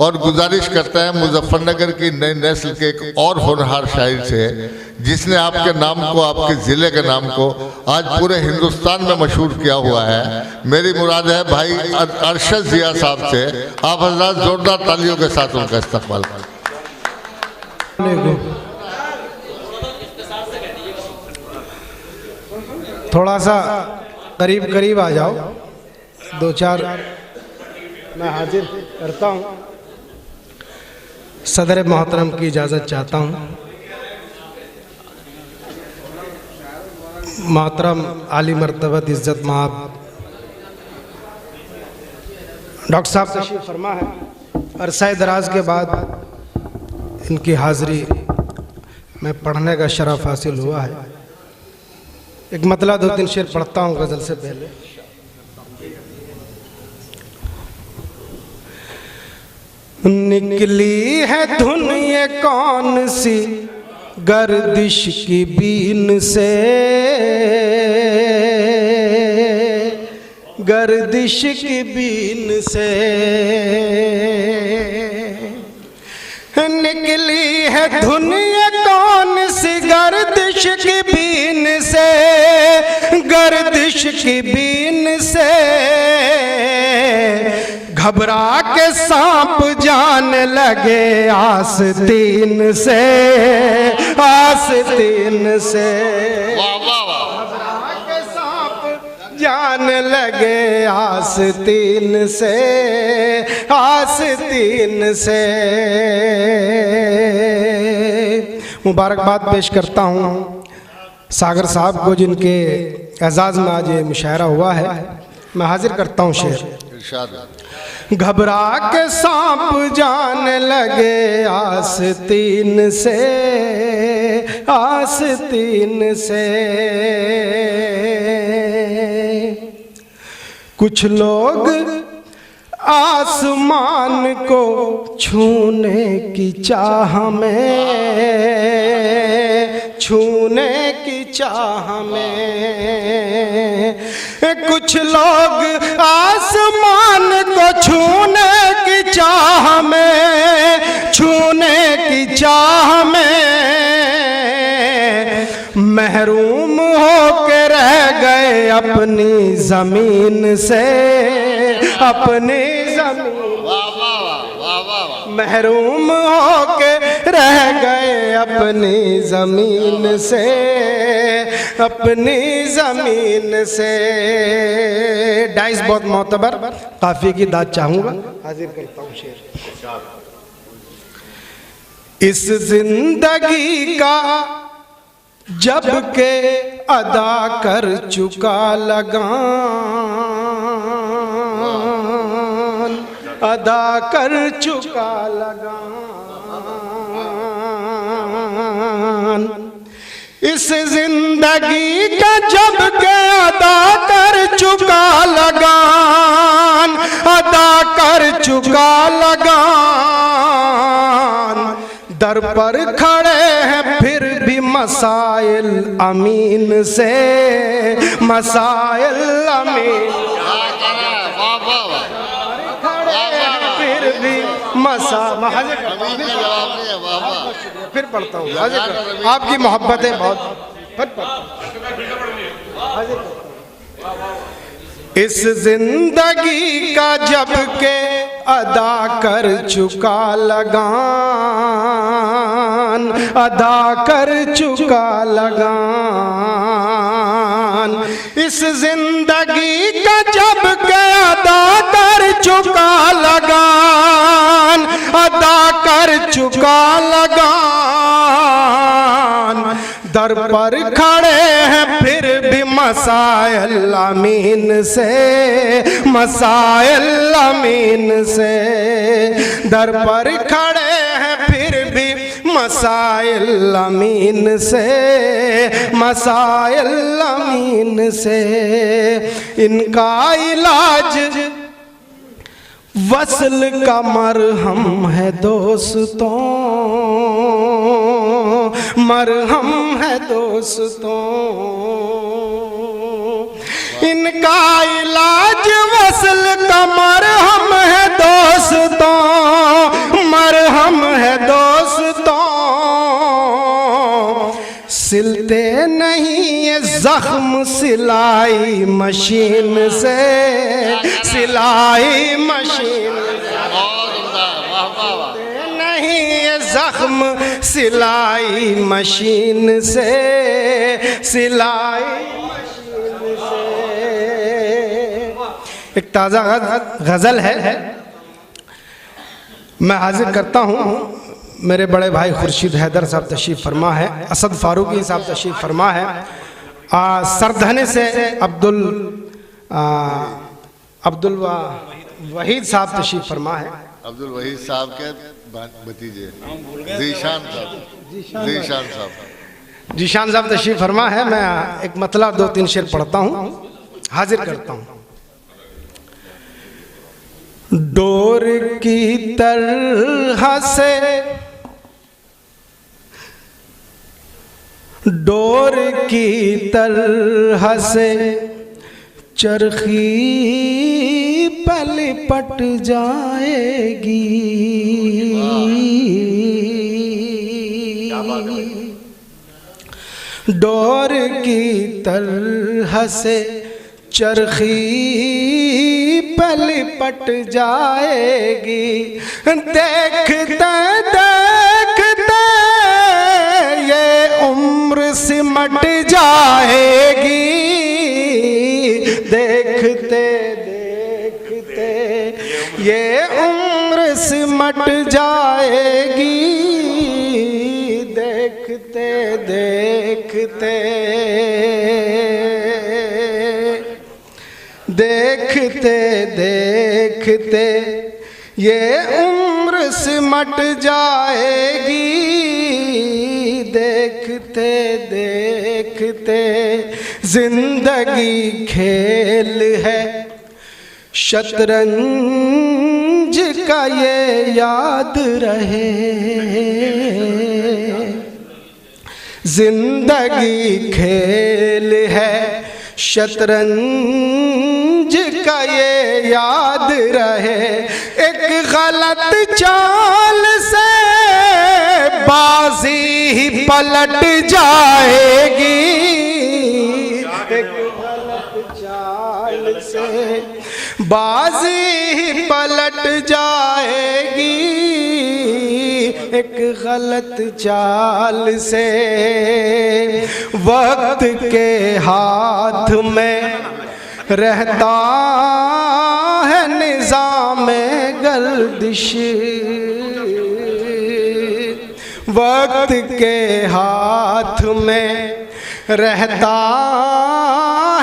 और गुजारिश करता है मुजफ्फरनगर की नई नस्ल के एक और होनहार शायर से, जिसने आपके नाम को, आपके ज़िले के नाम को आज पूरे हिंदुस्तान में मशहूर किया हुआ है। मेरी मुराद है भाई अरशद जिया साहब से। आप हज़रात जोरदार तालियों के साथ उनका इस्तकबाल करें। थोड़ा सा करीब करीब आ जाओ, दो चार मैं हाजिर करता हूँ। सदर मोहतरम की इजाज़त चाहता हूँ। मोहतरम आली मर्तबत इज़्ज़त माब डॉक्टर साहब तशरीफ़ फरमा है। अरसा दराज के बाद इनकी हाज़िरी में पढ़ने का शरफ़ हासिल हुआ है। एक मतला दो तीन शेर पढ़ता हूँ गज़ल से पहले। निकली है धुन ये कौन सी गर्दिश की बीन से, गर्दिश की बीन से निकली है धुन ये कौन सी गर्दिश की बीन से, गर्दिश की बीन से घबरा के सांप जान लगे आस्तीन से, आस्तीन से घबरा के सांप जान लगे आस्तीन से, आस्तीन से। मुबारकबाद पेश करता हूँ सागर साहब को, जिनके एजाज़ में आज ये मुशायरा हुआ है। मैं हाजिर करता हूँ शेर। घबरा के सांप जान लगे आस्तीन से, आस्तीन से कुछ लोग आसमान को छूने की चाह में, छूने की चाह में कुछ लोग आसमान को छूने की चाह में, छूने की चाह में महरूम हो के रह गए अपनी ज़मीन से, अपनी ज़मीन महरूम हो के रह गए अपनी ज़मीन से, अपनी ज़मीन से। डाइस बहुत मोतबर, काफ़ी की दाद चाहूँगा। हाजिर करता हूँ शेर। इस जिंदगी का जब के अदा कर चुका लगान, अदा कर चुका लगान, इस जिंदगी का जब के अदा कर चुका लगान, अदा कर चुका लगान दर पर खड़े हैं फिर भी मसाइल अमीन से, मसाइल अमीन फिर भी फिर पढ़ता हूँ। आपकी मोहब्बत है बहुत। इस जिंदगी का जब के अदा कर चुका लगान, अदा कर चुका लगान इस जिंदगी का जब के अदा कर चुका लगान, अदा कर चुका लगान दर पर खड़े हैं फिर भी मसाइल अमीन से, मसाइल अमीन से दर पर खड़े हैं फिर भी मसाइल अमीन से, मसाइल अमीन से। इनका इलाज वस्ल का मरहम है दोस्तों, मरहम है दोस्तों। इनका इलाज वस्ल का मरहम है दोस्तों, सिलते नहीं ये जख्म सिलाई मशीन से, सिलाई मशीन नहीं ये जख्म सिलाई मशीन से, सिलाई मशीन से। एक ताज़ा गज़ल है, मैं हाजिर करता हूँ। मेरे बड़े भाई खुर्शीद हैदर साहब तशरीफ़ फरमा है, असद फारूकी साहब तशरीफ़ फरमा है, सरधने से अब्दुल वहीद साहब तशरीफ़ फरमा है। अब्दुल वहीद साहब के भतीजे जीशान साहब तशरीफ़ फरमा है। मैं एक मतला 2-3 शेर पढ़ता हूँ, हाजिर करता हूँ। डोर की तरह से, डोर की तरह से चरखी पलपट जाएगी, डोर की तरह से चरखी पलपट जाएगी। देखते देखते ये उम्र सिमट जाएगी, देखते देखते ये उम्र सिमट जाएगी, देखते देखते देखते देखते ये उम्र सिमट जाएगी, देखते देखते जिंदगी खेल है शतरंज का ये याद रहे, जिंदगी खेल है शतरंज का ये याद रहे। एक गलत चाल से बाजी ही पलट जाएगी, एक गलत चाल से बाजी ही पलट जाएगी, एक गलत चाल से। वक्त के हाथ में रहता है निज़ाम गर्दिश, वक्त के हाथ में रहता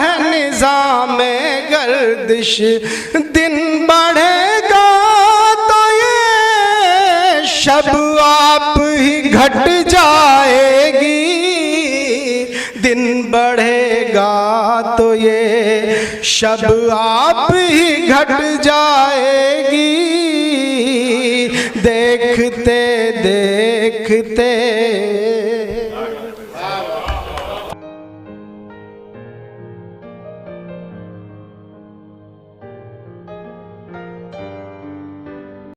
है निज़ाम गर्दिश। दिन बढ़ेगा तो ये शब आप ही घट जाएगी, दिन बढ़ेगा तो ये शब आप ही घट जाएगी, देखते देखते